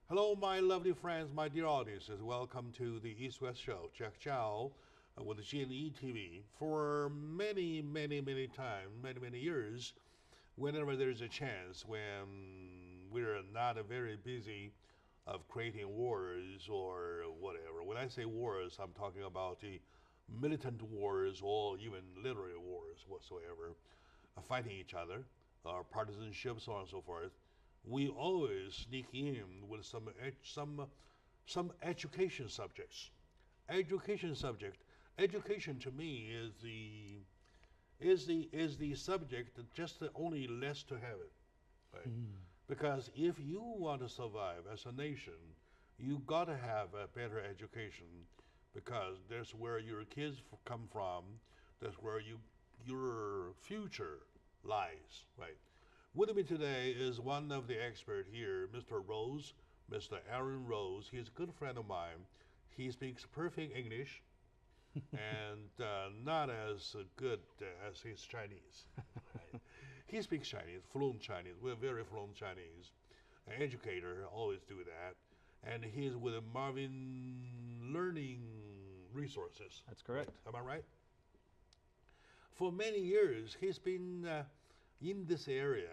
Hello, my lovely friends, my dear audiences. Welcome to the East West Show. Jack Chow with the GNE TV. For many times, many years, whenever there's a chance, when we're not very busy of creating wars or whatever. When I say wars, I'm talking about the militant wars or even literary wars whatsoever, fighting each other, partisanship, so on and so forth. We always sneak in with some education subjects. Education subject. Education to me is the subject that just only less to have it, right? Because if you want to survive as a nation, you got to have a better education, because that's where your kids come from. That's where your future lies, right? With me today is one of the experts here, Mr. Rose, Mr. Aaron Rose. He's a good friend of mine. He speaks perfect English and not as good as his Chinese. Right? He speaks Chinese, fluent Chinese. We're very fluent Chinese. An educator, always do that. And he's with Marvin Learning Resources. That's correct. Right? Am I right? For many years, he's been in this area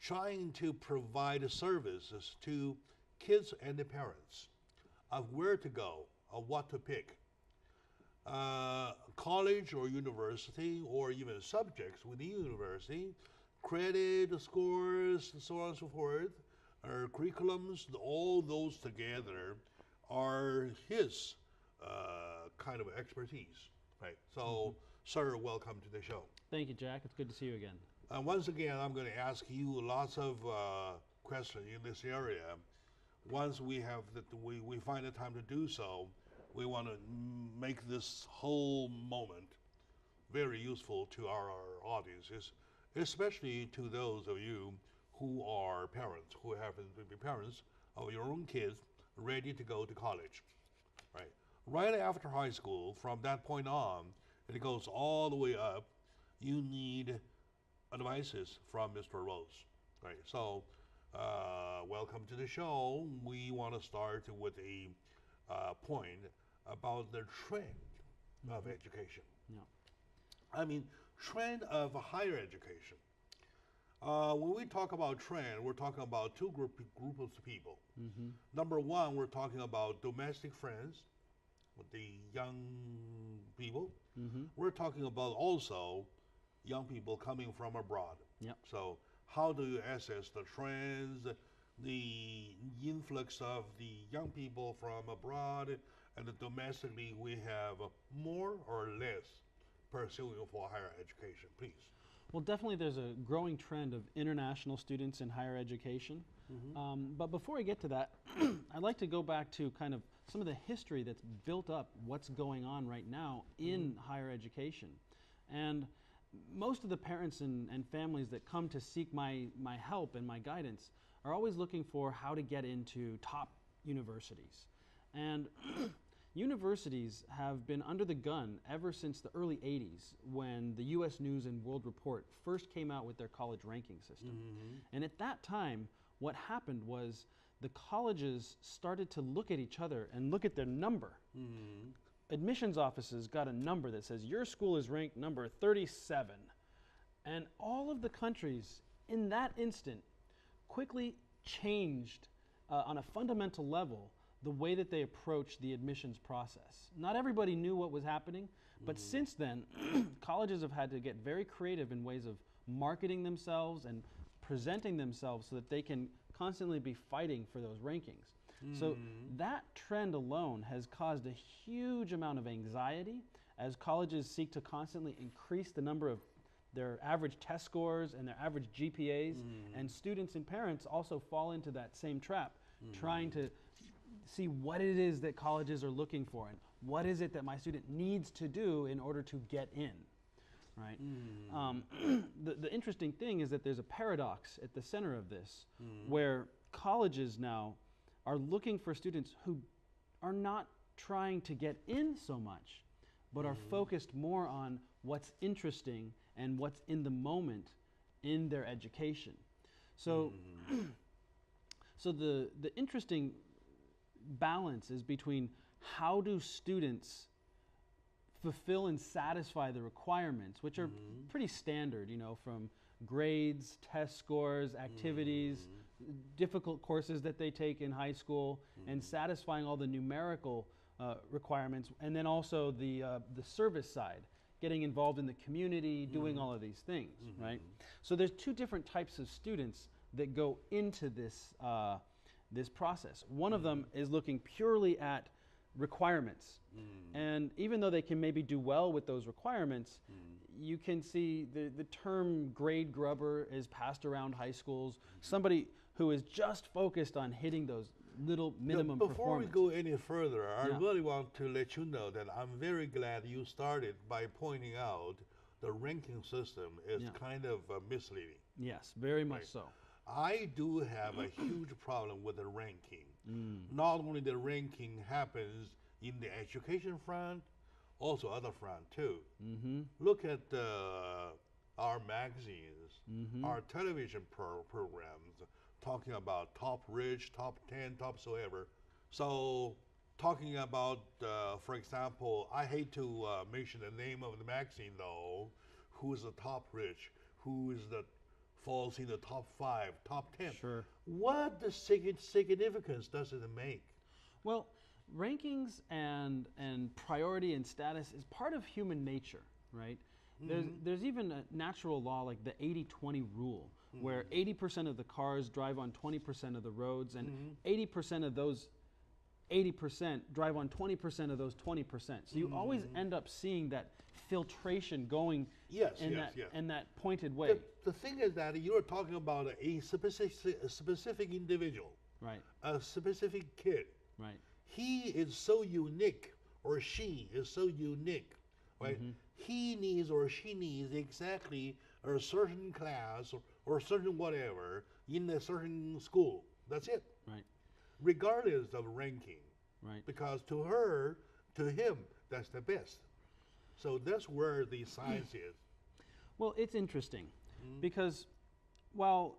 trying to provide services to kids and the parents of where to go, of what to pick. College or university, or even subjects within university, credit, scores, and so on and so forth, or curriculums, all those together are his kind of expertise. Right. So, sir, welcome to the show. Thank you, Jack. It's good to see you again. Once again, I'm going to ask you lots of questions in this area. Once we have that, we find the time to do so, we want to make this whole moment very useful to our audiences, especially to those of you who are parents, who happen to be parents of your own kids ready to go to college. Right. Right after high school, from that point on, it goes all the way up. You need advices from Mr. Rose. Right. So, welcome to the show. We want to start with a point about the trend of education. Yeah. I mean, trend of higher education. When we talk about trend, we're talking about two groups of people. Number one, we're talking about domestic friends, with the young people. We're talking about also young people coming from abroad. Yep. So how do you assess the trends, the influx of the young people from abroad, and domestically we have more or less pursuing for higher education, please? Well, definitely there's a growing trend of international students in higher education. But before I get to that, I'd like to go back to kind of some of the history that's built up what's going on right now in higher education. And most of the parents and families that come to seek my help and my guidance are always looking for how to get into top universities. And universities have been under the gun ever since the early 80s, when the U.S. News and World Report first came out with their college ranking system. And at that time, what happened was the colleges started to look at each other and look at their number. Admissions offices got a number that says your school is ranked number 37. And all of the countries in that instant quickly changed on a fundamental level the way that they approach the admissions process. Not everybody knew what was happening, but since then, colleges have had to get very creative in ways of marketing themselves and presenting themselves so that they can constantly be fighting for those rankings. So that trend alone has caused a huge amount of anxiety as colleges seek to constantly increase the number of their average test scores and their average GPAs, and students and parents also fall into that same trap, trying to see what it is that colleges are looking for and what is it that my student needs to do in order to get in, right? The interesting thing is that there's a paradox at the center of this, where colleges now are looking for students who are not trying to get in so much, but are focused more on what's interesting and what's in the moment in their education. So So the interesting balance is between how do students fulfill and satisfy the requirements, which are pretty standard, you know, from grades, test scores, activities, difficult courses that they take in high school, and satisfying all the numerical requirements, and then also the service side, getting involved in the community, doing all of these things, right? So there's two different types of students that go into this this process. One of them is looking purely at requirements, and even though they can maybe do well with those requirements, you can see the term grade grubber is passed around high schools. Somebody who is just focused on hitting those little minimum Before performance. we go any further, I Yeah. really want to let you know that I'm very glad you started by pointing out the ranking system is Yeah. kind of misleading. Yes, very much Right. so. I do have a huge problem with the ranking. Not only the ranking happens in the education front, also other front too. Look at our magazines, our television programs, talking about top rich, top 10, top so ever. So talking about, for example, I hate to mention the name of the magazine though, who's the top rich, who is the falls in the top 5, top 10. Sure. What the significance does it make? Well, rankings and priority and status is part of human nature, right? There's even a natural law like the 80-20 rule, where 80% of the cars drive on 20% of the roads, and 80% of those 80% drive on 20% of those 20%. So you always end up seeing that filtration going in that pointed way. The thing is that you're talking about a specific individual, Right, a specific kid. right, He is so unique, or she is so unique, right? He needs or she needs exactly a certain class or certain whatever in a certain school. That's it, right, regardless of ranking. right. Because to her, to him, that's the best. So that's where the science is. Well, it's interesting because while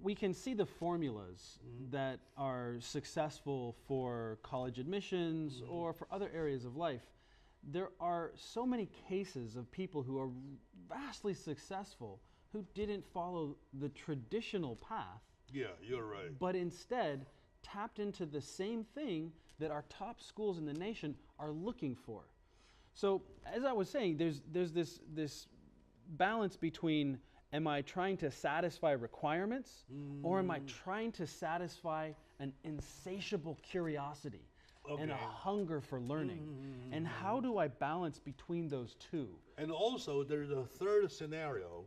we can see the formulas that are successful for college admissions or for other areas of life, there are so many cases of people who are vastly successful who didn't follow the traditional path, Yeah, you're right. but instead tapped into the same thing that our top schools in the nation are looking for. So, as I was saying, there's this balance between, am I trying to satisfy requirements, or am I trying to satisfy an insatiable curiosity and a Okay. hunger for learning? And how do I balance between those two? And also, there's a third scenario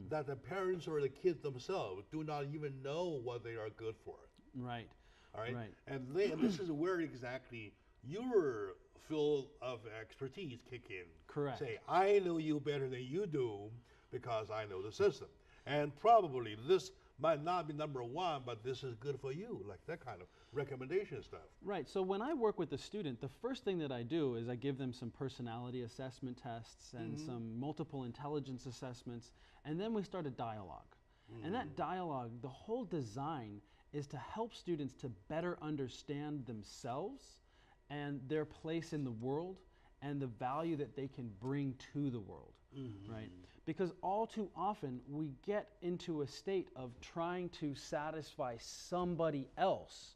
that the parents or the kids themselves do not even know what they are good for. Right. All right. Right. And this is where exactly your field of expertise kick in. Correct. Say, I know you better than you do because I know the system. And probably this might not be number one, but this is good for you, like that kind of recommendation stuff. Right. So when I work with a student, the first thing that I do is I give them some personality assessment tests and some multiple intelligence assessments, and then we start a dialogue. And that dialogue, the whole design is to help students to better understand themselves and their place in the world and the value that they can bring to the world, right? Because all too often we get into a state of trying to satisfy somebody else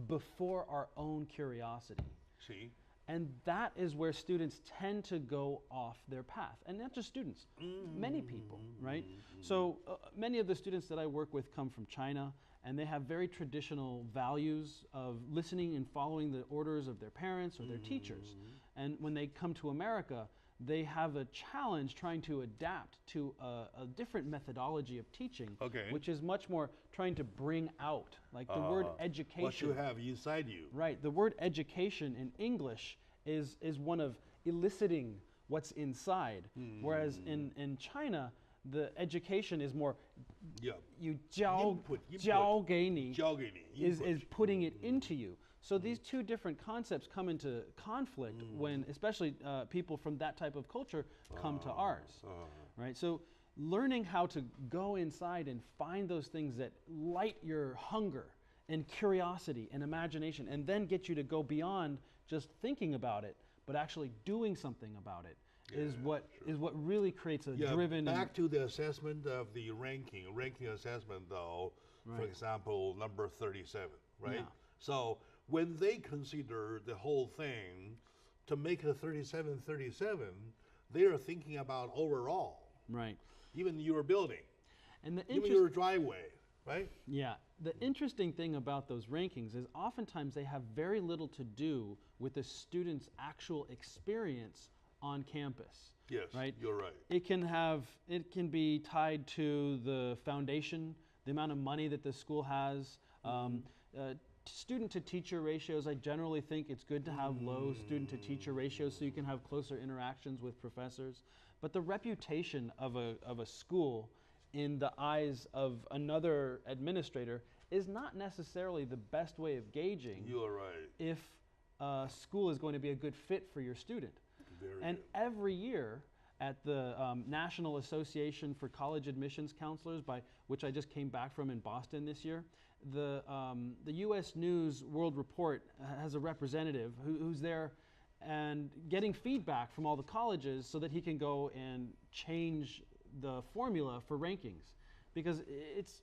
before our own curiosity. See? And that is where students tend to go off their path. And not just students, many people, right? So many of the students that I work with come from China, and they have very traditional values of listening and following the orders of their parents or their teachers. And when they come to America, they have a challenge trying to adapt to a different methodology of teaching, Okay. which is much more trying to bring out, like the word education. What you have inside you. Right. The word education in English is one of eliciting what's inside, whereas in China, the education is more Yeah. you 教 Input. 教给你 教给你 is input. putting it into you. So these two different concepts come into conflict when, especially people from that type of culture, come to ours, right? So learning how to go inside and find those things that light your hunger and curiosity and imagination, and then get you to go beyond just thinking about it, but actually doing something about it. Is what really creates a driven. Back to the assessment of the ranking assessment, though. Right. For example, number 37, right? Yeah. So when they consider the whole thing to make it 37, they are thinking about overall, Right. even your building, And the even your driveway, right? Yeah. The interesting thing about those rankings is oftentimes they have very little to do with the student's actual experience on campus. Yes, right? You're right. It can be tied to the foundation, the amount of money that the school has. Student to teacher ratios, I generally think it's good to have low student to teacher ratios so you can have closer interactions with professors. But the reputation of a school in the eyes of another administrator is not necessarily the best way of gauging You are right. if a school is going to be a good fit for your student. Very And every year at the National Association for College Admissions Counselors, by which I just came back from in Boston this year, the U.S. News World Report has a representative who's there and getting feedback from all the colleges so that he can go and change the formula for rankings, because it's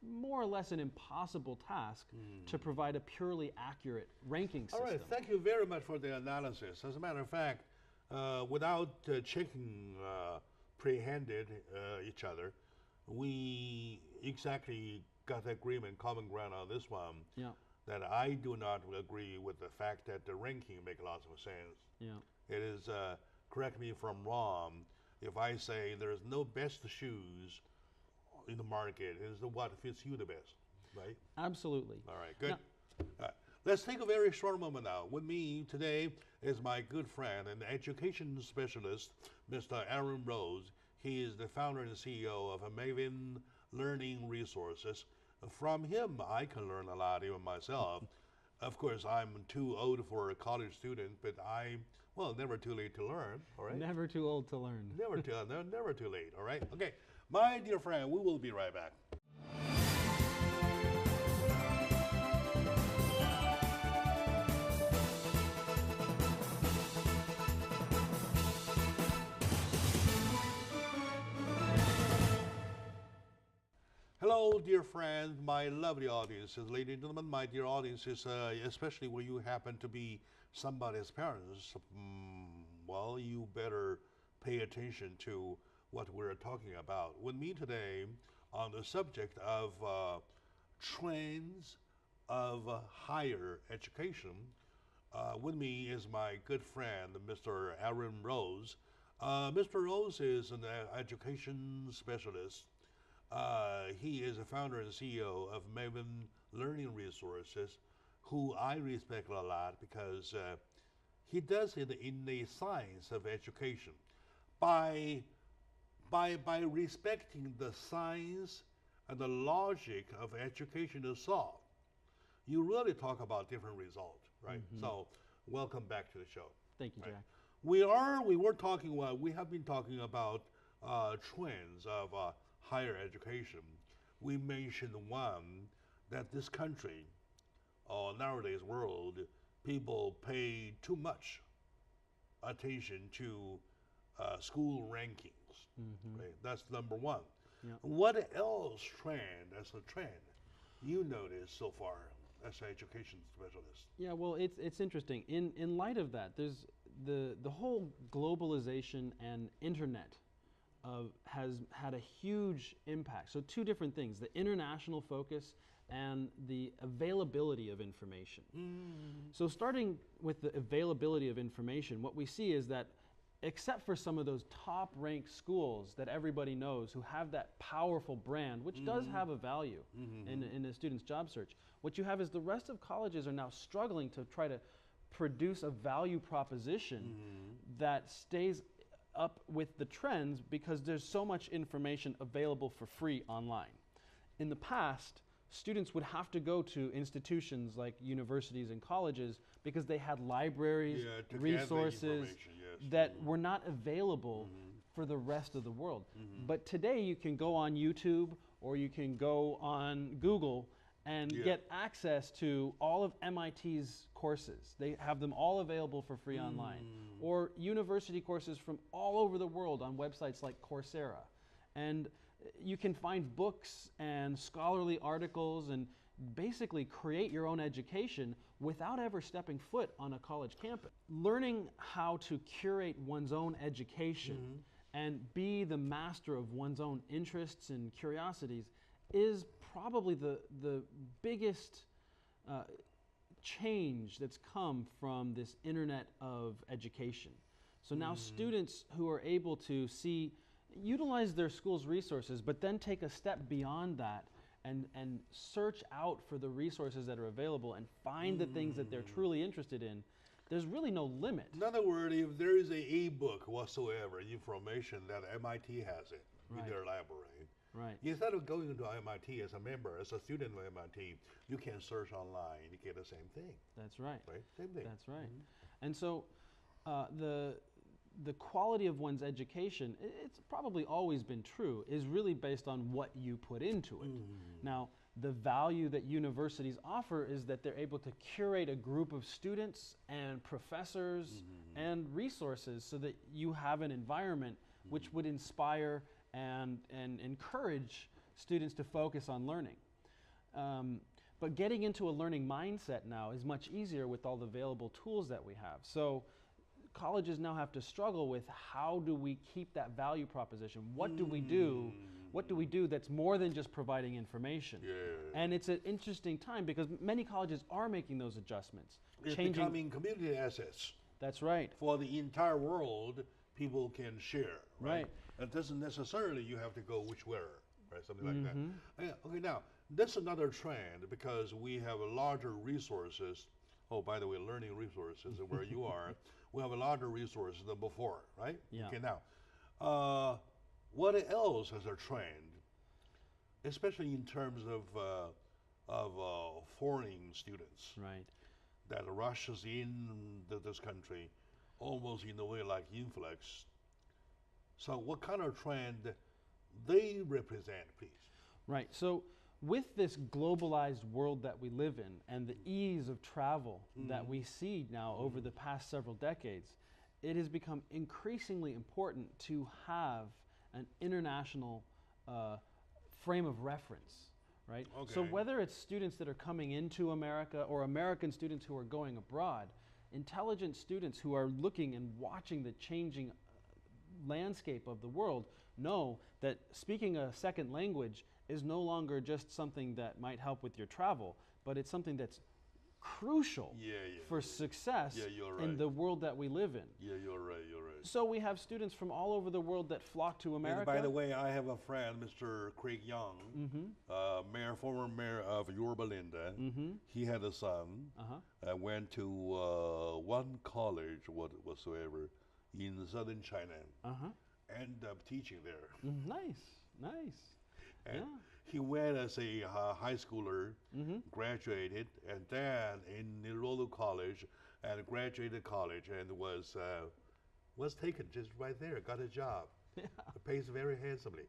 more or less an impossible task to provide a purely accurate ranking system. All right, thank you very much for the analysis. As a matter of fact, without checking pre-handed each other, we exactly got agreement, common ground on this one. Yeah. That I do not agree with the fact that the ranking make lots of sense. Yeah. It is, correct me if I'm wrong, if I say there is no best shoes in the market, it is the what fits you the best, right? Absolutely. All right, good. Let's take a very short moment now. With me today is my good friend and education specialist, Mr. Aaron Rose. He is the founder and CEO of Maven Learning Resources. From him, I can learn a lot, even myself. Of course, I'm too old for a college student, but never too late to learn, all right? Never too old to learn. Never too late, all right? Okay, my dear friend, we will be right back. Hello, dear friends, my lovely audiences, ladies and gentlemen, my dear audiences, especially when you happen to be somebody's parents, well, you better pay attention to what we're talking about. With me today on the subject of trends of higher education, with me is my good friend, Mr. Aaron Rose. Mr. Rose is an education specialist. He is a founder and CEO of Maven Learning Resources, who I respect a lot because he does it in the science of education. By respecting the science and the logic of education itself, you really talk about different results, right? So, welcome back to the show. Thank you, Right. Jack. We have been talking about trends of higher education. We mentioned one, that this country, nowadays world, people pay too much attention to school rankings. Right? That's number one. Yeah. What else as a trend you noticed so far as an education specialist? Yeah, well, it's interesting. In light of that, there's the whole globalization and internet has had a huge impact. So two different things: the international focus and the availability of information. So starting with the availability of information, what we see is that except for some of those top-ranked schools that everybody knows who have that powerful brand, which does have a value in a student's job search, what you have is the rest of colleges are now struggling to try to produce a value proposition that stays up with the trends because there's so much information available for free online. In the past, students would have to go to institutions like universities and colleges because they had libraries, resources that were not available for the rest of the world. But today you can go on YouTube or you can go on Google and get access to all of MIT's courses. They have them all available for free online. Or university courses from all over the world on websites like Coursera. And you can find books and scholarly articles and basically create your own education without ever stepping foot on a college campus. Learning how to curate one's own education and be the master of one's own interests and curiosities is probably the biggest change that's come from this internet of education. So now students who are able to utilize their school's resources, but then take a step beyond that and search out for the resources that are available and find the things that they're truly interested in, there's really no limit. In other words, if there is a book whatsoever, information that MIT has it in their library, instead of going to MIT as a member, as a student of MIT, you can search online and get the same thing. That's right. Same thing. That's right. And so the quality of one's education, it's probably always been true, is really based on what you put into it. Now, the value that universities offer is that they're able to curate a group of students and professors and resources so that you have an environment which would inspire and encourage students to focus on learning. But getting into a learning mindset now is much easier with all the available tools that we have. So colleges now have to struggle with how do we keep that value proposition? What do we do? What do we do that's more than just providing information? And it's an interesting time because many colleges are making those adjustments. It's becoming community assets. That's right. For the entire world, people can share, right? It doesn't necessarily you have to go whichwhere, right? Something like that. Okay, now, that's another trend because we have larger resources. Oh, by the way, learning resources where you are. We have a larger resources than before, right? Okay, now, what else is a trend, especially in terms of foreign students, that rushes in this country, almost in a way like influx. So, what kind of trend they represent, please? Right. So, with this globalized world that we live in and the ease of travel that we see now over the past several decades, it has become increasingly important to have an international frame of reference, right? So whether it's students that are coming into America or American students who are going abroad, intelligent students who are looking and watching the changing landscape of the world know that speaking a second language is no longer just something that might help with your travel, but it's something that's crucial for success in the world that we live in. You're right. So we have students from all over the world that flock to America. And by the way, I have a friend, Mr. Craig Young, former mayor of Yorba Linda. He had a son, went to one college whatsoever in southern China, ended up teaching there. Nice. And he went as a high schooler, graduated, and then enrolled in college and graduated college and was taken just right there, got a job. It pays very handsomely.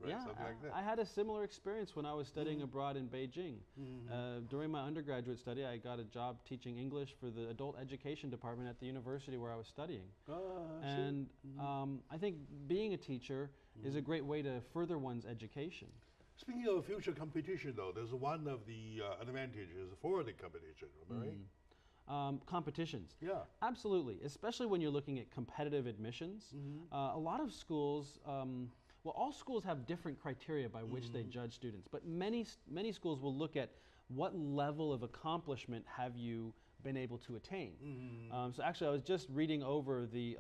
Something like that. I had a similar experience when I was studying abroad in Beijing. During my undergraduate study, I got a job teaching English for the adult education department at the university where I was studying. And I think being a teacher is a great way to further one's education. Speaking of future competition, though, there's one of the advantages for the competition, right? Competitions. Absolutely, especially when you're looking at competitive admissions. A lot of schools, well, all schools have different criteria by which they judge students, but many schools will look at what level of accomplishment have you been able to attain. So actually, I was just reading over the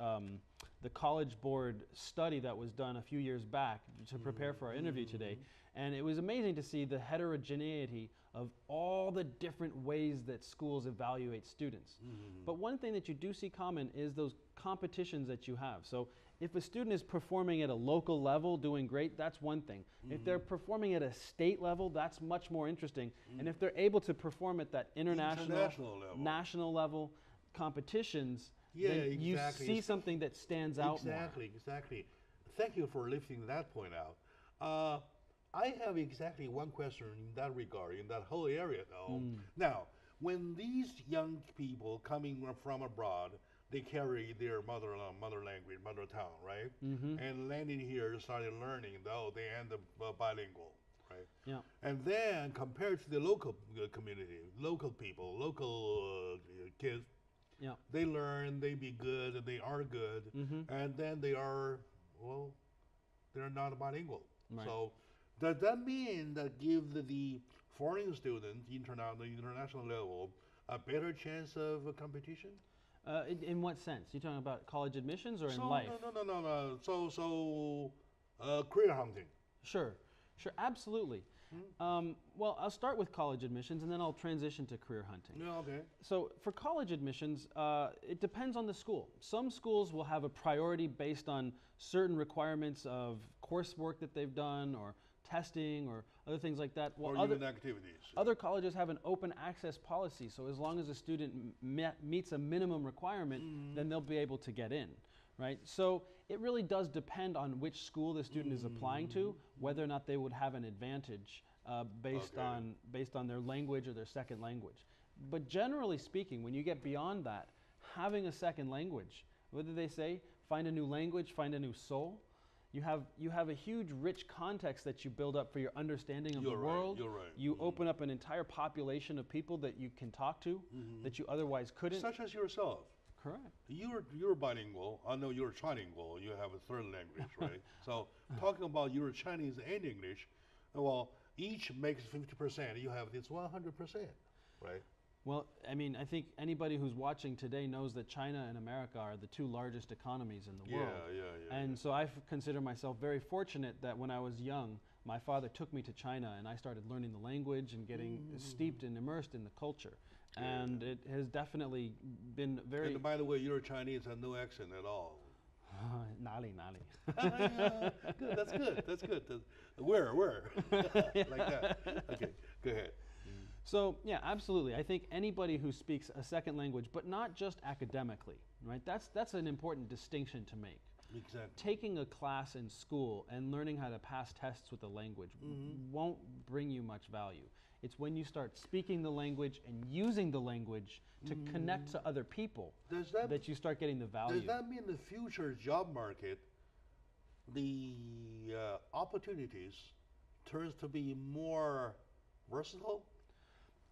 College Board study that was done a few years back to prepare for our interview today, and it was amazing to see the heterogeneity of all the different ways that schools evaluate students. But one thing that you do see common is those competitions that you have. So if a student is performing at a local level, doing great, that's one thing. If they're performing at a state level, that's much more interesting. And if they're able to perform at that national level competitions, then you see something that stands out more. Exactly. Thank you for lifting that point out. I have exactly one question in that regard, in that whole area though. Now, when these young people coming from abroad, they carry their mother language, mother tongue, right? And landing here, started learning, though they end up bilingual, right? Yeah. And then compared to the local community, local people, local kids, Yeah. they learn, they be good, and they are good, and then they are, well, they're not bilingual. Right. So does that mean that give the foreign student, international level, a better chance of competition? In what sense? You talking about college admissions or in So life? no. So career hunting. Sure, sure, absolutely. Well, I'll start with college admissions and then I'll transition to career hunting. Yeah, okay. So for college admissions, it depends on the school. Some schools will have a priority based on certain requirements of coursework that they've done or testing or other things like that. Or other, even activities. other colleges have an open access policy, so as long as a student meets a minimum requirement, then they'll be able to get in, right? So it really does depend on which school the student is applying to, whether or not they would have an advantage based on their language or their second language. But generally speaking, when you get beyond that, having a second language, what do they say? Find a new language, find a new soul. You have a huge, rich context that you build up for your understanding of the world. You're right. You open up an entire population of people that you can talk to that you otherwise couldn't. Such as yourself. Correct. You're bilingual. I know you're trilingual. You have a third language, right? So talking about your Chinese and English, well, each makes 50%. You have this 100%, right? Well, I mean, I think anybody who's watching today knows that China and America are the two largest economies in the world. Yeah. And so I consider myself very fortunate that when I was young, my father took me to China and I started learning the language and getting steeped and immersed in the culture. And it has definitely been very... And by the way, your Chinese have no accent at all. Nali. Good, that's good, that's good. Where? Like that. Okay, go ahead. So yeah, absolutely. I think anybody who speaks a second language, but not just academically, right? That's an important distinction to make. Exactly. Taking a class in school and learning how to pass tests with the language won't bring you much value. It's when you start speaking the language and using the language to connect to other people that you start getting the value. Does that mean the future job market, the opportunities turns to be more versatile?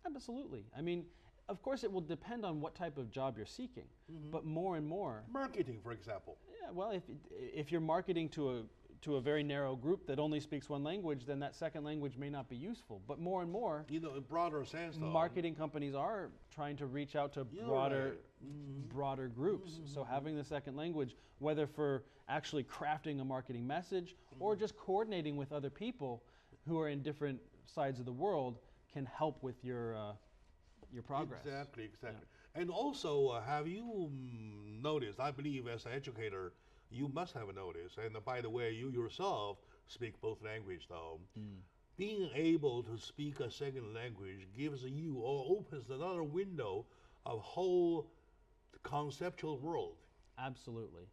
Absolutely. I mean, of course, it will depend on what type of job you're seeking, but more and more. Marketing, for example. Yeah, well, if you're marketing to a very narrow group that only speaks one language, then that second language may not be useful. But more and more, in broader sense, though, marketing companies are trying to reach out to broader groups. So having the second language, whether for actually crafting a marketing message or just coordinating with other people who are in different sides of the world, can help with your progress. Exactly. Yeah. And also, have you noticed, I believe as an educator, you must have noticed, and by the way, you yourself speak both languages though, being able to speak a second language gives you or opens another window of whole conceptual world. Absolutely.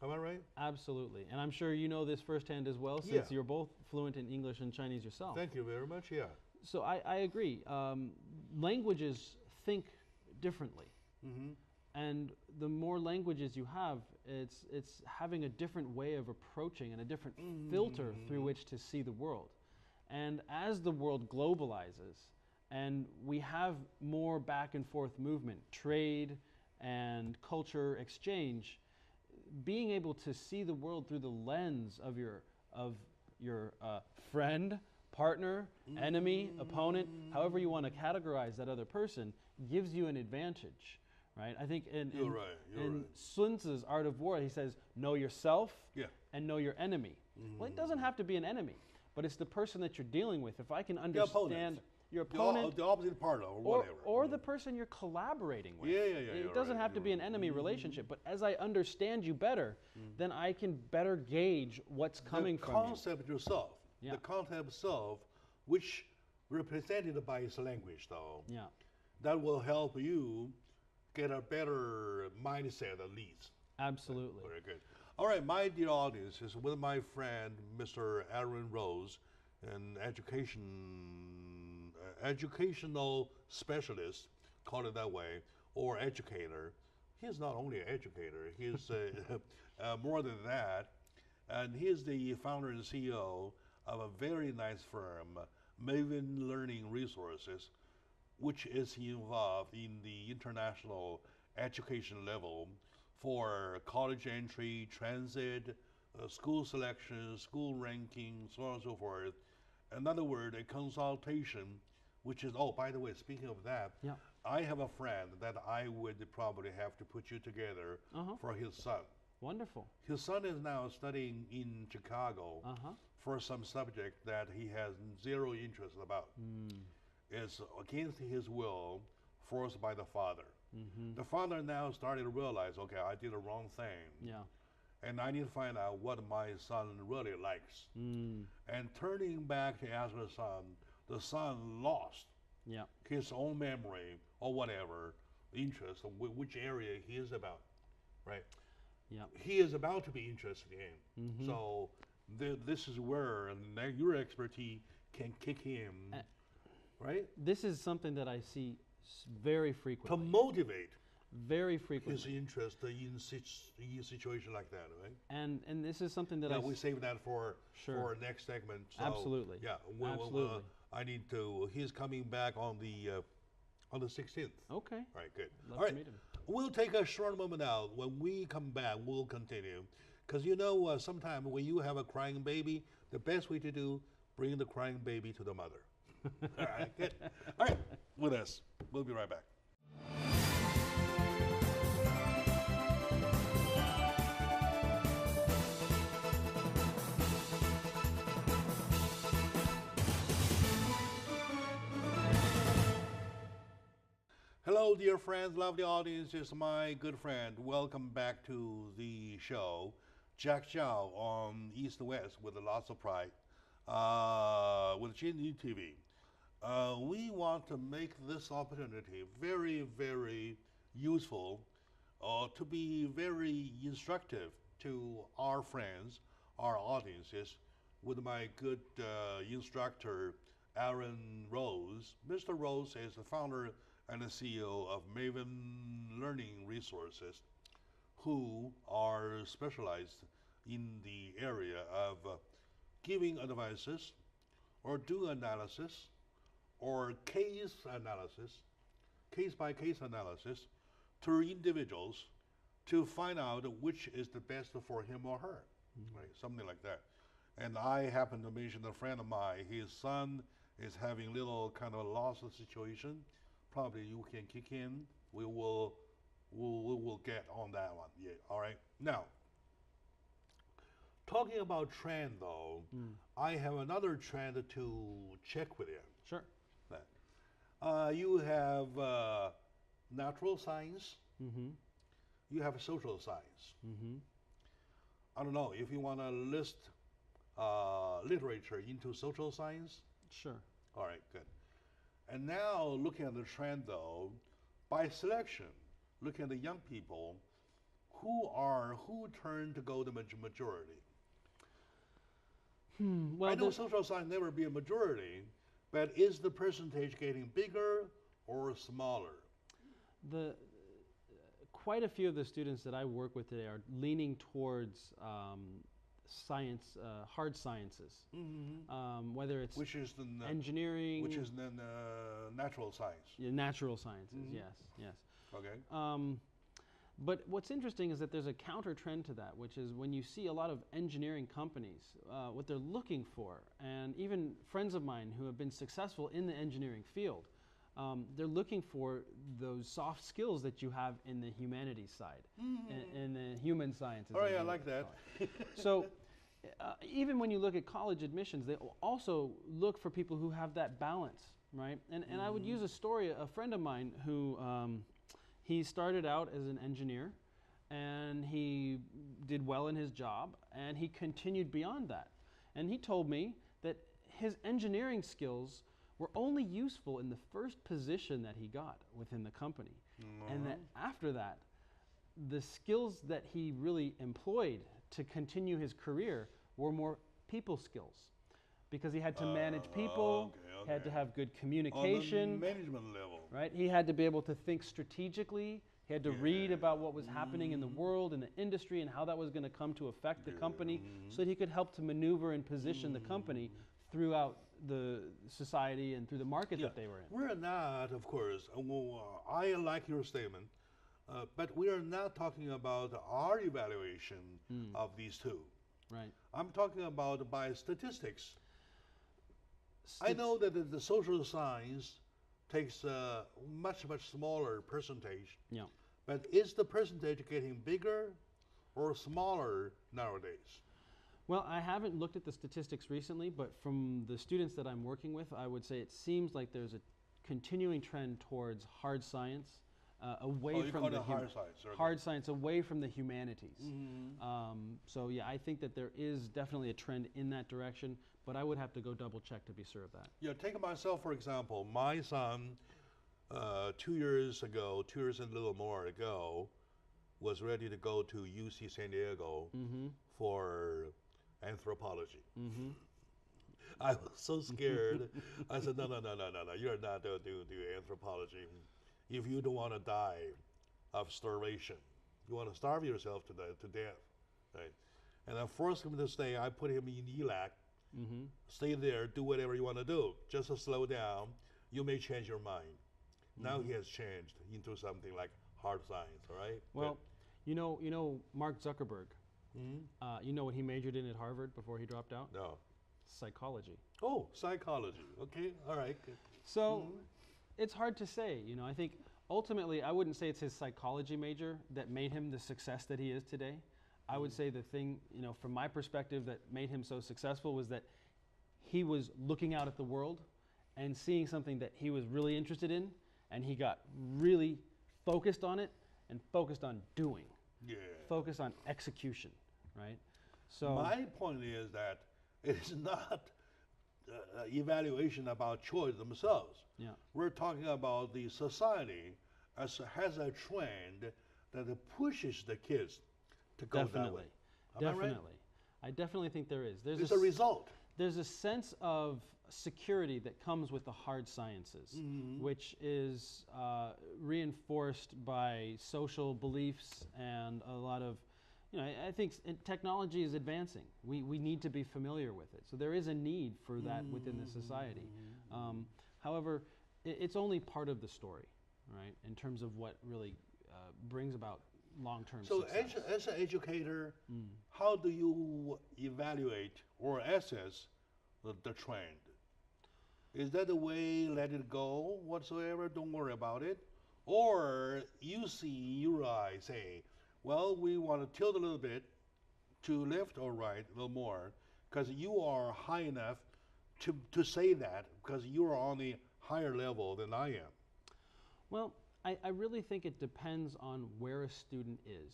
Am I right? Absolutely. And I'm sure you know this firsthand as well, since you're both fluent in English and Chinese yourself. Thank you very much, yeah. So I agree. Languages think differently. And the more languages you have, it's having a different way of approaching and a different filter through which to see the world. And as the world globalizes and we have more back and forth movement, trade and culture exchange, being able to see the world through the lens of your friend, partner, enemy, opponent, however you want to categorize that other person, gives you an advantage, right? I think in Sun Tzu's Art of War, he says, know yourself and know your enemy. Well, it doesn't have to be an enemy, but it's the person that you're dealing with. If I can understand your opponent, the opposite partner, or whatever. Or the person you're collaborating with. It doesn't have to be an enemy relationship, but as I understand you better, then I can better gauge what's coming from you. The concept yourself. The concept itself, which represented by its language, though, that will help you get a better mindset at least. Absolutely. Very good. All right, my dear audience, is with my friend, Mr. Aaron Rose. an educational specialist, call it that way, or educator. He's not only an educator, he's more than that. And he's the founder and CEO of a very nice firm, Maven Learning Resources, which is involved in the international education level for college entry, transit, school selection, school ranking, so on and so forth. In other words, a consultation, which is, oh, by the way, speaking of that, Yeah. I have a friend that I would probably have to put you together for his son. Wonderful. His son is now studying in Chicago for some subject that he has zero interest about. It's against his will, forced by the father. The father now started to realize, okay, I did the wrong thing. Yeah. And I need to find out what my son really likes. And turning back to ask the son lost Yeah. his own memory or whatever interest, which area he is about, right? Yeah. He is about to be interested in. So this is where your expertise can kick in, right? This is something that I see very To frequently. motivate Very his frequently. interest in a situation like that, right? And this is something that Yeah, we save that for Sure. next segment. So, Absolutely. Yeah, Absolutely. I need to. He's coming back on the 16th. Okay. All right, good. Love All right, to meet him. we'll take a short moment now. When we come back, we'll continue. Because sometimes when you have a crying baby, the best way to do, bring the crying baby to the mother. All right, good. All right, with us. We'll be right back. Hello, dear friends, lovely audience. It's my good friend. Welcome back to the show. Jack Chow on East West with lots of pride, with GNU TV. We want to make this opportunity very, very useful, to be very instructive to our friends, our audiences, with my good instructor, Aaron Rose. Mr. Rose is the founder and the CEO of Maven Learning Resources, who are specialized in the area of giving advices or do analysis or case by case analysis to individuals to find out which is the best for him or her, right? Something like that. And I happen to mention a friend of mine, his son is having little kind of loss situation. Probably you can kick in. We will get on that one. Yeah. All right. Now, talking about trend though, I have another trend to check with you. Sure. You have natural science. Mm-hmm. You have social science. Mm-hmm. I don't know if you want to list literature into social science. Sure. All right, good. And now looking at the trend though, by selection, looking at the young people, who turn to go the majority? Well, I know social science never be a majority, but is the percentage getting bigger or smaller? Quite a few of the students that I work with today are leaning towards science, hard sciences, whether it's Which is the engineering, which is then natural science. yeah, natural sciences. Yes. Okay. But what's interesting is that there's a counter trend to that, which is when you see a lot of engineering companies, what they're looking for, and even friends of mine who have been successful in the engineering field, they're looking for those soft skills that you have in the humanities side, in the human sciences. All right, I like that. So even when you look at college admissions, they also look for people who have that balance, right? And I would use a story, a friend of mine who, he started out as an engineer, and he did well in his job, and he continued beyond that. And he told me that his engineering skills were only useful in the first position that he got within the company. And that after that, the skills that he really employed to continue his career were more people skills. because he had to manage people, okay. had to have good On the communication, management level. right? He had to be able to think strategically. He had to read about what was happening in the world, in the industry, and how that was going to come to affect the company, so that he could help to maneuver and position the company throughout the society and through the market that they were in. We're not, of course, I like your statement, but we are not talking about our evaluation of these two. Right. I'm talking about by statistics. I know that the social science takes a much smaller percentage. Yeah. But is the percentage getting bigger or smaller nowadays? Well, I haven't looked at the statistics recently, but from the students that I'm working with, I would say it seems like there's a continuing trend towards hard science, away from the hard science, away from the humanities. So yeah, I think that there is definitely a trend in that direction, but I would have to go double check to be sure of that. Yeah, take myself for example. My son, 2 years ago, 2 years and a little more ago, was ready to go to UC San Diego for anthropology. I was so scared. I said, no, you're not going to do anthropology. If you don't want to die of starvation, you want to starve yourself to death, right? And I forced him to stay. I put him in ELAC. Stay there, do whatever you want to do. Just to slow down. You may change your mind. Now he has changed into something like hard science, all right? Well, you know Mark Zuckerberg. You know what he majored in at Harvard before he dropped out? No. Psychology. Oh, psychology. Okay, all right. Good. So it's hard to say. I think ultimately I wouldn't say it's his psychology major that made him the success that he is today. I would say the thing, from my perspective, that made him so successful was that he was looking out at the world and seeing something that he was really interested in, and he got really focused on it and focused on doing. Yeah. Focused on execution, right? So my point is that it is not evaluation about choice themselves. Yeah. We're talking about the society has a trend that it pushes the kids to go that way. Definitely. I definitely think there is. It's a result. There's a sense of security that comes with the hard sciences, which is reinforced by social beliefs and a lot of, I think technology is advancing. We need to be familiar with it. So there is a need for that within the society. However, it's only part of the story, right, in terms of what really brings about long-term success. So as an educator, how do you evaluate or assess the trend? Is that the way, let it go whatsoever, don't worry about it? Or you see your eye say, well, we want to tilt a little bit to left or right a little more because you are high enough to say that because you are on a higher level than I am? Well, I really think it depends on where a student is,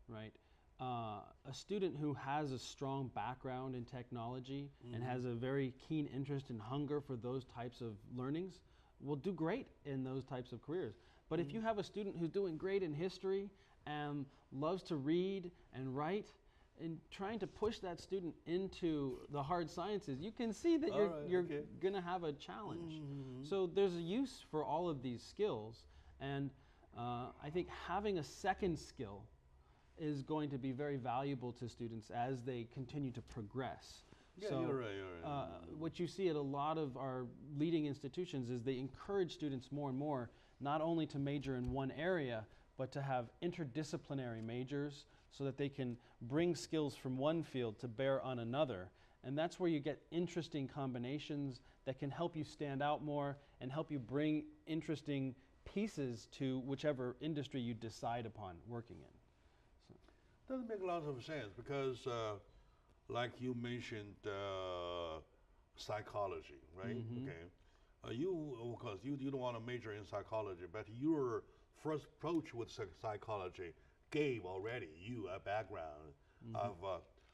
right? A student who has a strong background in technology and has a very keen interest and hunger for those types of learnings will do great in those types of careers. But if you have a student who's doing great in history and loves to read and write, and trying to push that student into the hard sciences, you can see that you're going to have a challenge. So there's a use for all of these skills, and I think having a second skill is going to be very valuable to students as they continue to progress. Yeah, so you're right. what you see at a lot of our leading institutions is they encourage students more and more not only to major in one area, but to have interdisciplinary majors so that they can bring skills from one field to bear on another. And that's where you get interesting combinations that can help you stand out more and help you bring interesting pieces to whichever industry you decide upon working in. So. Doesn't make a lot of sense because, like you mentioned, psychology, right? Okay. You, of course, you don't want to major in psychology, but your first approach with psychology gave already you a background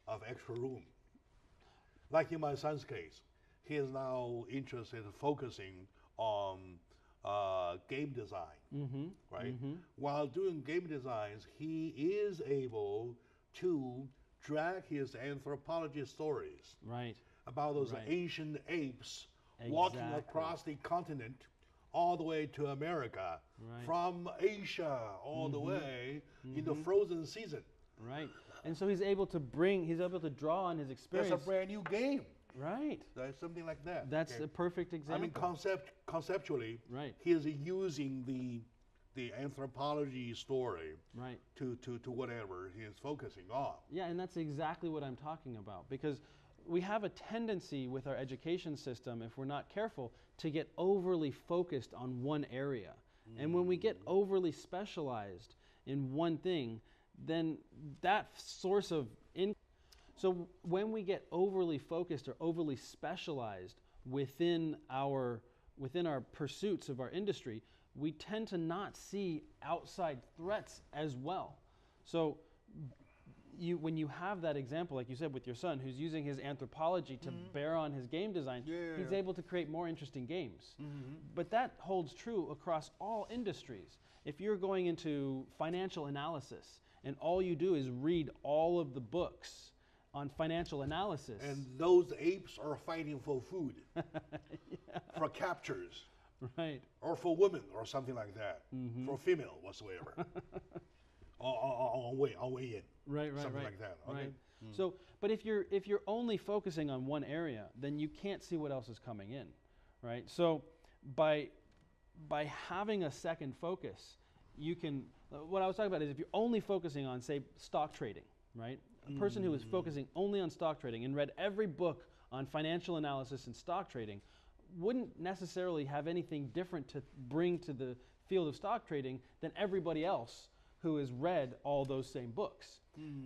of extra room. Like in my son's case, he is now interested in focusing on game design, right? While doing game designs, he is able to drag his anthropology stories, right, about those Right. ancient apes walking Exactly. across the continent all the way to America, Right. from Asia all the way in the frozen season. Right. And so he's able to draw on his That's experience. a brand new game. Right. That's something like that. That's okay? a perfect I example. mean, conceptually, Right. he is using the anthropology story Right. to whatever he is focusing on. Yeah, and that's exactly what I'm talking about, because we have a tendency with our education system, if we're not careful, to get overly focused on one area. And when we get overly specialized in one thing, then that source of income. So when we get overly focused or overly specialized within our pursuits of our industry, we tend to not see outside threats as well. So when you have that example, like you said, with your son, who's using his anthropology to bear on his game design, he's able to create more interesting games. But that holds true across all industries. If you're going into financial analysis and all you do is read all of the books on financial analysis. And those apes are fighting for food, for captures, right. or for women, or something like that, for female whatsoever, on way in, Right, something like that. Okay. Right. So, but if you're only focusing on one area, then you can't see what else is coming in, right? So, by having a second focus, you can. What I was talking about is if you're only focusing on, say, stock trading, right? A person who is focusing only on stock trading and read every book on financial analysis and stock trading wouldn't necessarily have anything different to bring to the field of stock trading than everybody else who has read all those same books.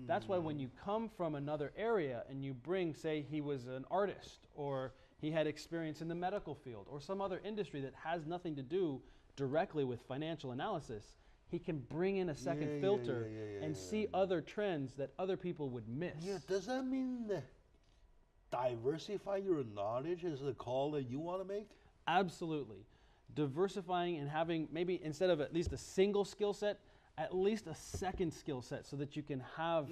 That's why when you come from another area and you bring, say, he was an artist, or he had experience in the medical field, or some other industry that has nothing to do directly with financial analysis, he can bring in a second filter and see other trends that other people would miss. Yeah, does that mean diversify your knowledge is the call that you want to make? Absolutely. Diversifying and having, maybe instead of at least a single skill set, at least a second skill set, so that you can have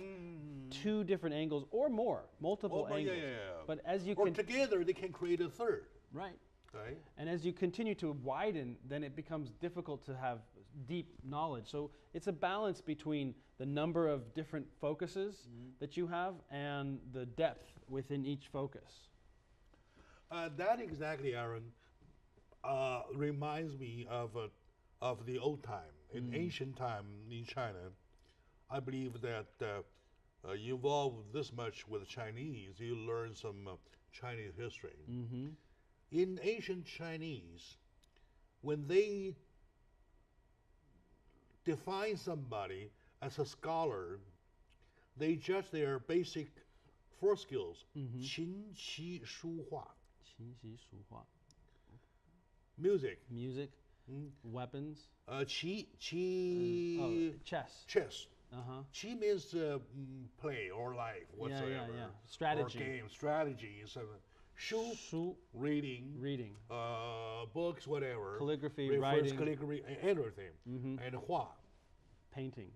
two different angles or more, multiple angles. But as you or together they can create a third. Right. Right. And as you continue to widen, then it becomes difficult to have deep knowledge. So it's a balance between the number of different focuses that you have and the depth within each focus. That exactly, Aaron, reminds me of the old time. In ancient time in China, I believe that you evolve this much with Chinese, you learn some Chinese history. In ancient Chinese, when they define somebody as a scholar, they judge their basic four skills: 琴棋书画, 琴棋书画, music, weapons, chess. chess. Qi means play or life, whatsoever. Strategy. Or game, strategy. Shu, reading. Books, whatever. Calligraphy, refers writing. calligraphy, everything. And hua, painting.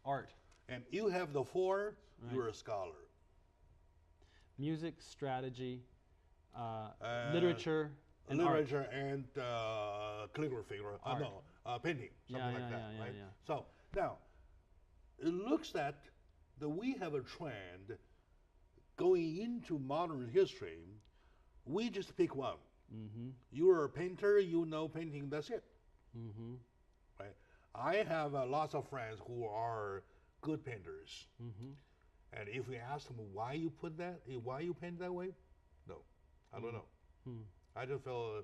Art. And you have the four, you're a scholar. Music, strategy, literature, and literature art. and calligraphy, or painting, something like that, right? So now, it looks that we have a trend going into modern history. We just pick one. You're a painter, you know painting, that's it. Right? I have lots of friends who are good painters. And if we ask them why you paint that way, no, I don't know. I just feel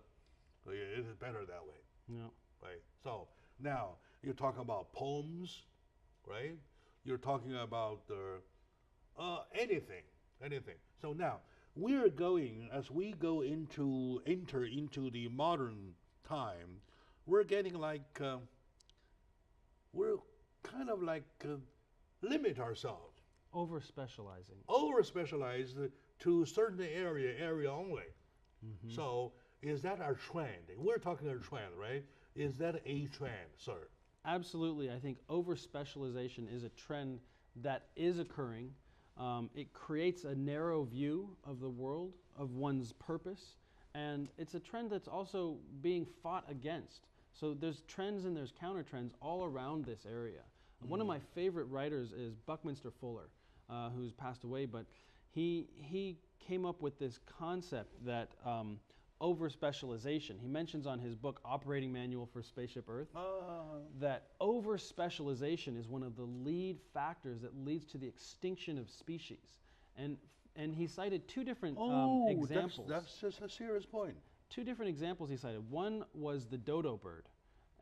it is better that way. Yeah. Right. So now you're talking about poems, right? You're talking about anything. So now we're going, as we enter into the modern time, we're getting like we're kind of like limit ourselves. Over specializing. Over specialized to certain area only. So is that our trend? We're talking a trend, right? Is that a trend, sir? Absolutely. I think over specialization is a trend that is occurring. It creates a narrow view of the world, of one's purpose, and it's a trend that's also being fought against. So there's trends and there's counter trends all around this area. One of my favorite writers is Buckminster Fuller, who's passed away, but he came up with this concept that over-specialization. He mentions on his book, Operating Manual for Spaceship Earth, that over-specialization is one of the lead factors that leads to the extinction of species. And he cited two different examples. That's just a serious point. Two different examples he cited. One was the dodo bird.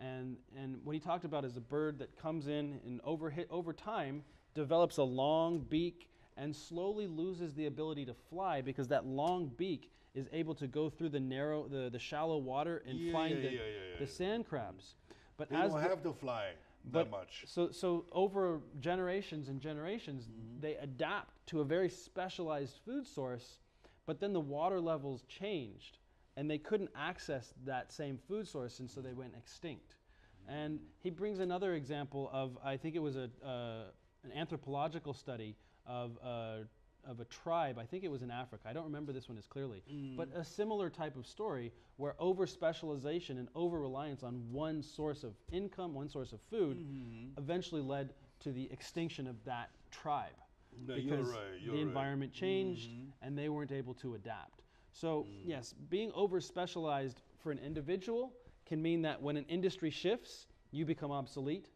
And what he talked about is a bird that comes in and over time develops a long beak and slowly loses the ability to fly because that long beak is able to go through the shallow water and find the sand crabs. But they don't have to fly that much. So over generations and generations, they adapt to a very specialized food source, but then the water levels changed and they couldn't access that same food source, and so they went extinct. And he brings another example of, I think it was an anthropological study of a tribe, I think it was in Africa, I don't remember this one as clearly, but a similar type of story where over-specialization and over-reliance on one source of income, one source of food, eventually led to the extinction of that tribe. No, because you're the environment changed and they weren't able to adapt. So yes, being over-specialized for an individual can mean that when an industry shifts, you become obsolete.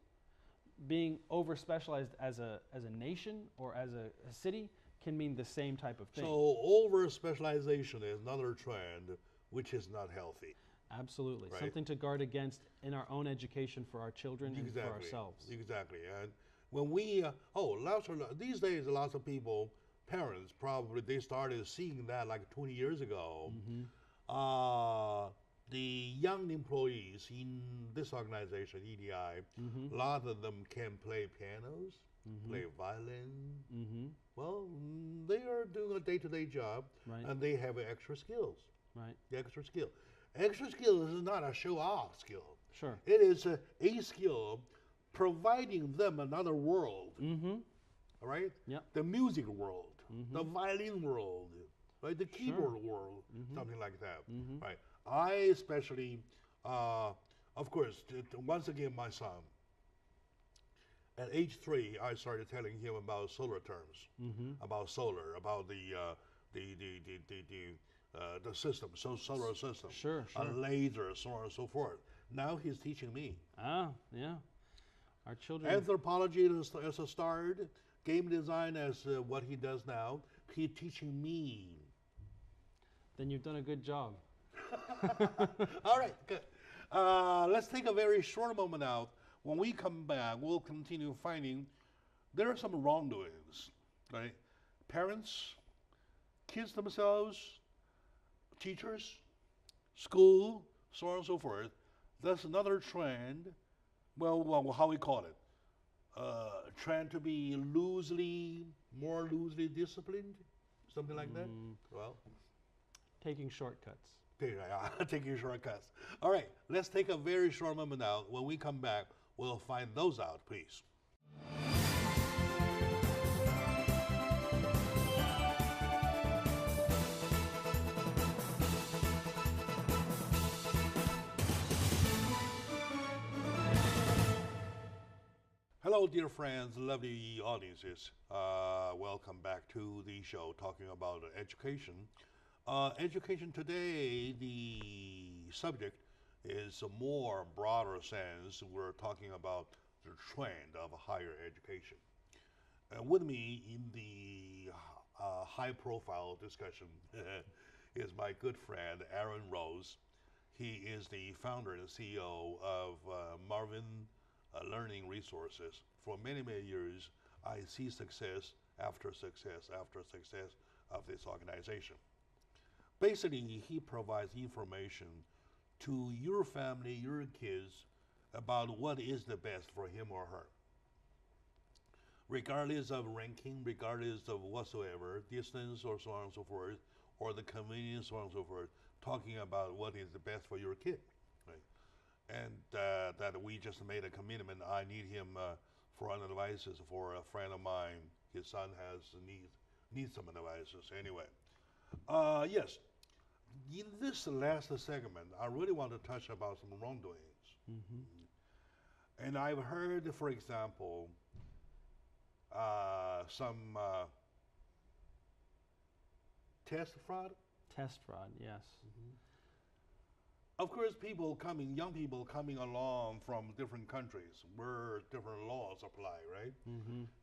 Being over-specialized as a nation or as a city can mean the same type of thing. So over-specialization is another trend which is not healthy. Absolutely. Right? Something to guard against in our own education for our children and for ourselves. Exactly. And when we, these days, lots of people, parents probably, they started seeing that like 20 years ago. The young employees in this organization, EDI, a lot of them can play pianos, play violin. Well, they are doing a day-to-day job, and they have extra skills. The extra skill. Extra skill is not a show-off skill. Sure. It is a skill providing them another world. All right? Yep. The music world, the violin world, right? The keyboard world, something like that. Right? I especially, of course, once again, my son. At age 3, I started telling him about solar terms, about solar, about the system, solar system, a laser, so on and so forth. Now he's teaching me. Yeah. Our children. Anthropology as a start, game design as what he does now. He's teaching me. Then you've done a good job. All right, good. Let's take a very short moment out. When we come back, we'll continue finding there are some wrongdoings, right? Parents, kids themselves, teachers, school, so on and so forth. That's another trend. Well, how we call it? Trend to be more loosely disciplined, something like that. Well, taking shortcuts. Taking shortcuts. All right, let's take a very short moment out. When we come back, we'll find those out, please. Hello, dear friends, lovely audiences. Welcome back to the show talking about education. Education today, the subject is a more broader sense. We're talking about the trend of higher education. With me in the high-profile discussion is my good friend Aaron Rose. He is the founder and CEO of Marvin Learning Resources. For many, many years, I see success after success after success of this organization. Basically, he provides information to your family, your kids, about what is the best for him or her. Regardless of ranking, regardless of whatsoever, distance or so on and so forth, or the convenience, so on and so forth, talking about what is the best for your kid. Right? And that we just made a commitment. I need him for an advices for a friend of mine. His son has needs some advices. Anyway, yes. In this last segment, I really want to touch about some wrongdoings. And I've heard, for example, some test fraud. Test fraud, yes. Of course, young people coming along from different countries where different laws apply, right?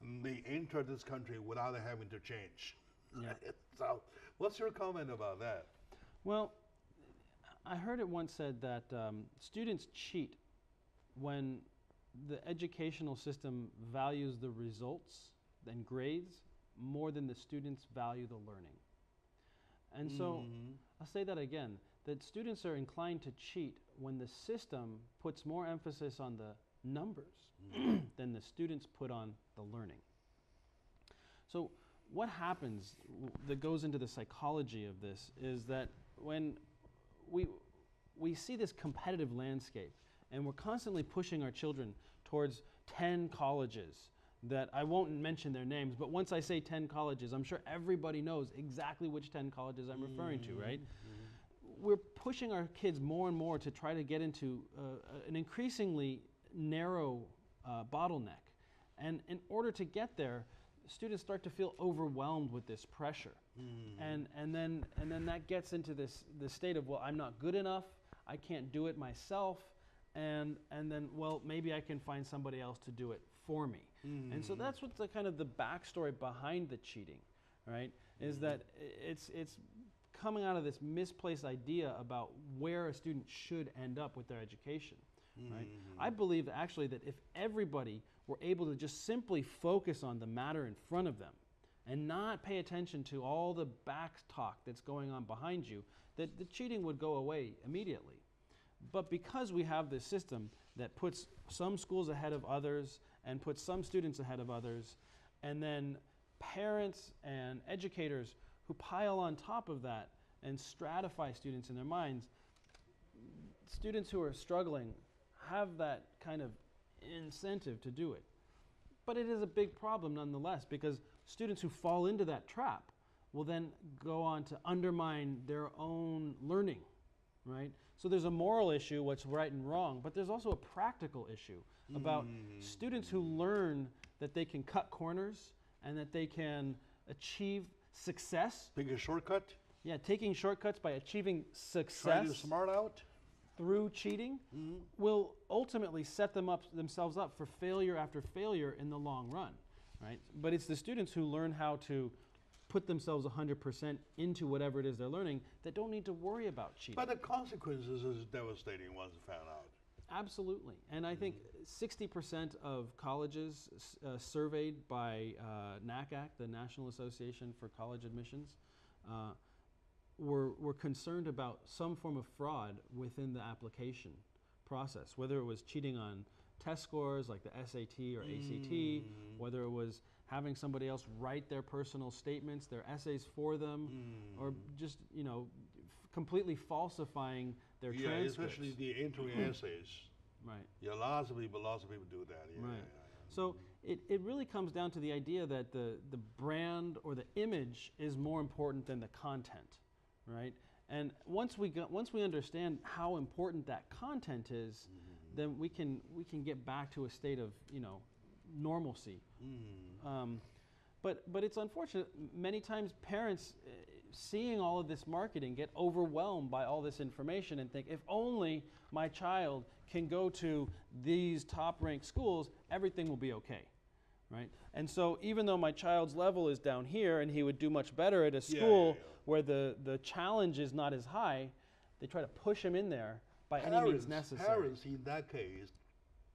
And they enter this country without having to change. Yeah. So, what's your comment about that? Well, I heard it once said that students cheat when the educational system values the results and grades more than the students value the learning. And so, I'll say that again, that students are inclined to cheat when the system puts more emphasis on the numbers than the students put on the learning. So what happens that goes into the psychology of this is that when we see this competitive landscape and we're constantly pushing our children towards 10 colleges that I won't mention their names, but once I say 10 colleges, I'm sure everybody knows exactly which 10 colleges I'm referring to, right? We're pushing our kids more and more to try to get into an increasingly narrow bottleneck. And in order to get there, students start to feel overwhelmed with this pressure. And then that gets into this state of, well, I'm not good enough, I can't do it myself, and then, well, maybe I can find somebody else to do it for me. And so that's what the kind of the backstory behind the cheating, right? Is that it's coming out of this misplaced idea about where a student should end up with their education, right? I believe actually that if everybody were able to just simply focus on the matter in front of them and not pay attention to all the back talk that's going on behind you, that the cheating would go away immediately. But because we have this system that puts some schools ahead of others and puts some students ahead of others, and then parents and educators who pile on top of that and stratify students in their minds, students who are struggling have that kind of incentive to do it. But it is a big problem nonetheless, because students who fall into that trap will then go on to undermine their own learning, right? So there's a moral issue, what's right and wrong, but there's also a practical issue about students who learn that they can cut corners and that they can achieve success. Take a shortcut? Yeah, taking shortcuts by achieving success. Try to smart out? Through cheating will ultimately set themselves up for failure after failure in the long run, right? But it's the students who learn how to put themselves 100% into whatever it is they're learning that don't need to worry about cheating. But the consequences is devastating once found out. Absolutely. And I think 60% of colleges surveyed by NACAC, the National Association for College Admissions, were concerned about some form of fraud within the application process, whether it was cheating on test scores like the SAT or ACT, whether it was having somebody else write their personal statements, their essays for them, or just, completely falsifying their transcripts. Especially the entry essays. Right. Yeah, lots of people do that. Yeah, right. So it really comes down to the idea that the brand or the image is more important than the content, right? And once we understand how important that content is, then we can get back to a state of normalcy. But it's unfortunate. Many times parents, seeing all of this marketing, get overwhelmed by all this information and think, if only my child can go to these top-ranked schools, everything will be okay, right? And so even though my child's level is down here and he would do much better at a school where the challenge is not as high, they try to push him in there by any means necessary. Parents, in that case,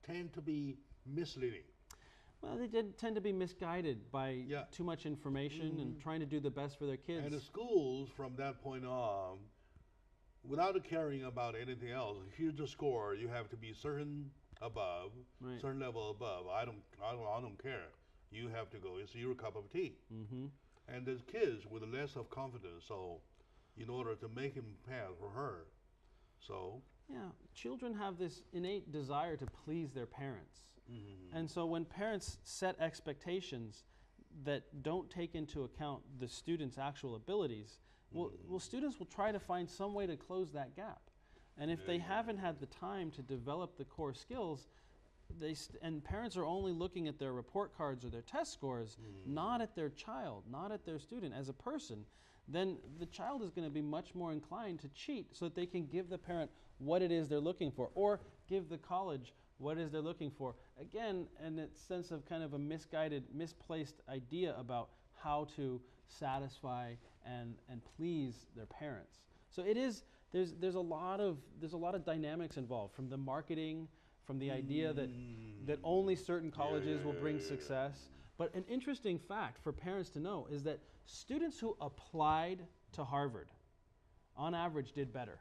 tend to be misleading. Well, they did tend to be misguided by too much information and trying to do the best for their kids. And the schools, from that point on, without caring about anything else, here's the score. You have to be certain level above. I don't care. You have to go. It's your cup of tea. And there's kids with less of confidence. So, in order to make him pass for her, so children have this innate desire to please their parents. And so when parents set expectations that don't take into account the student's actual abilities, well, students will try to find some way to close that gap. And if they haven't had the time to develop the core skills, and parents are only looking at their report cards or their test scores, not at their child, not at their student as a person, then the child is going to be much more inclined to cheat so that they can give the parent what it is they're looking for, or give the college what it is they're looking for. Again, in a sense of kind of a misguided, misplaced idea about how to satisfy and please their parents. So it is, there's a lot of dynamics involved, from the marketing, from the idea that only certain colleges will bring success. But an interesting fact for parents to know is that students who applied to Harvard, on average, did better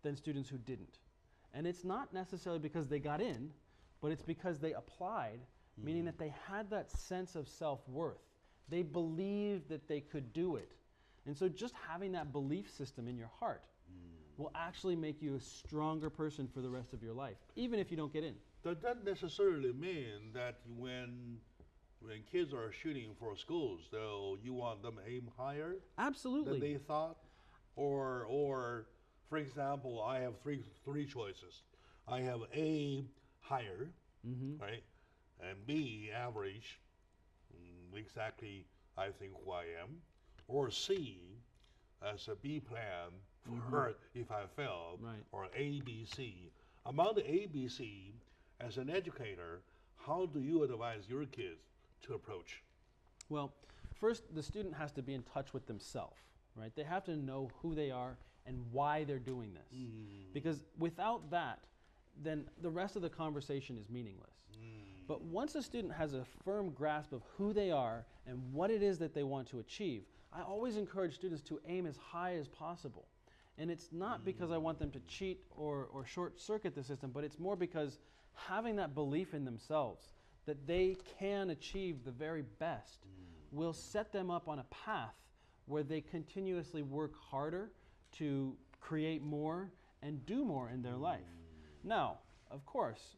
than students who didn't. And it's not necessarily because they got in, but it's because they applied, meaning that they had that sense of self-worth. They believed that they could do it. And so just having that belief system in your heart will actually make you a stronger person for the rest of your life, even if you don't get in. Does that necessarily mean that when kids are shooting for schools, though, you want them to aim higher Absolutely. than they thought? Or for example, I have three choices. I have A, higher, right? And B, average, exactly I think who I am. Or C, as a B plan for if I fail, Right. or A, B, C. Among the A, B, C, as an educator, how do you advise your kids to approach? Well, first, the student has to be in touch with themselves, right? They have to know who they are and why they're doing this. Because without that, then the rest of the conversation is meaningless. But once a student has a firm grasp of who they are and what it is that they want to achieve, I always encourage students to aim as high as possible. And it's not because I want them to cheat or short-circuit the system, but it's more because having that belief in themselves that they can achieve the very best will set them up on a path where they continuously work harder to create more and do more in their life. Now, of course,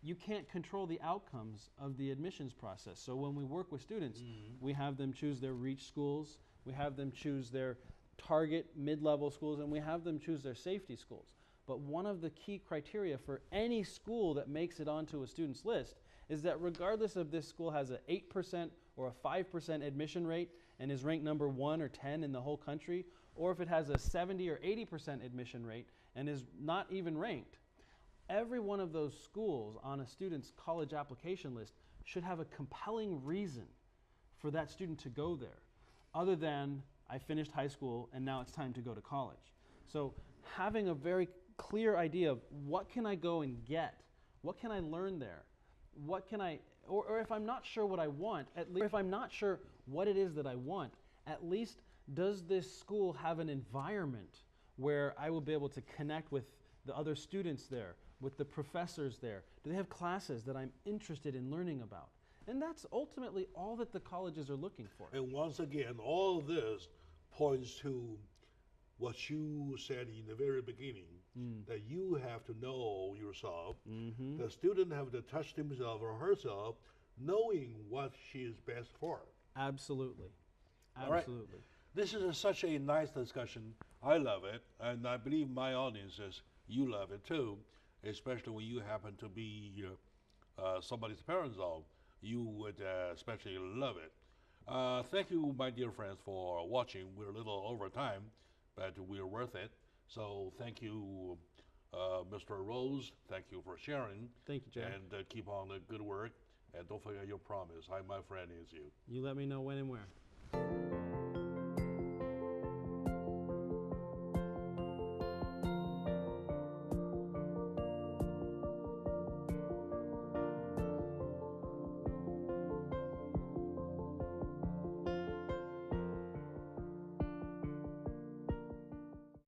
you can't control the outcomes of the admissions process. So when we work with students, we have them choose their reach schools, we have them choose their target mid-level schools, and we have them choose their safety schools. But one of the key criteria for any school that makes it onto a student's list is that regardless if this school has an 8% or a 5% admission rate and is ranked number 1 or 10 in the whole country, or if it has a 70 or 80% admission rate and is not even ranked, every one of those schools on a student's college application list should have a compelling reason for that student to go there, other than I finished high school and now it's time to go to college. So having a very clear idea of what can I go and get, what can I learn there, what can I, or if I'm not sure what I want, at least if I'm not sure what it is that I want, at least does this school have an environment where I will be able to connect with the other students there, with the professors there? Do they have classes that I'm interested in learning about? And that's ultimately all that the colleges are looking for. And once again, all of this points to what you said in the very beginning, that you have to know yourself. The student have to touch himself or herself, knowing what she is best for. Absolutely. All right. Absolutely. This is such a nice discussion. I love it, and I believe my audiences, you love it too, especially when you happen to be somebody's parents. You would especially love it. Thank you, my dear friends, for watching. We're a little over time, but we're worth it. So thank you, Mr. Rose. Thank you for sharing. Thank you, Jack. And keep on the good work. And don't forget your promise. I, my friend, is you. You let me know when and where.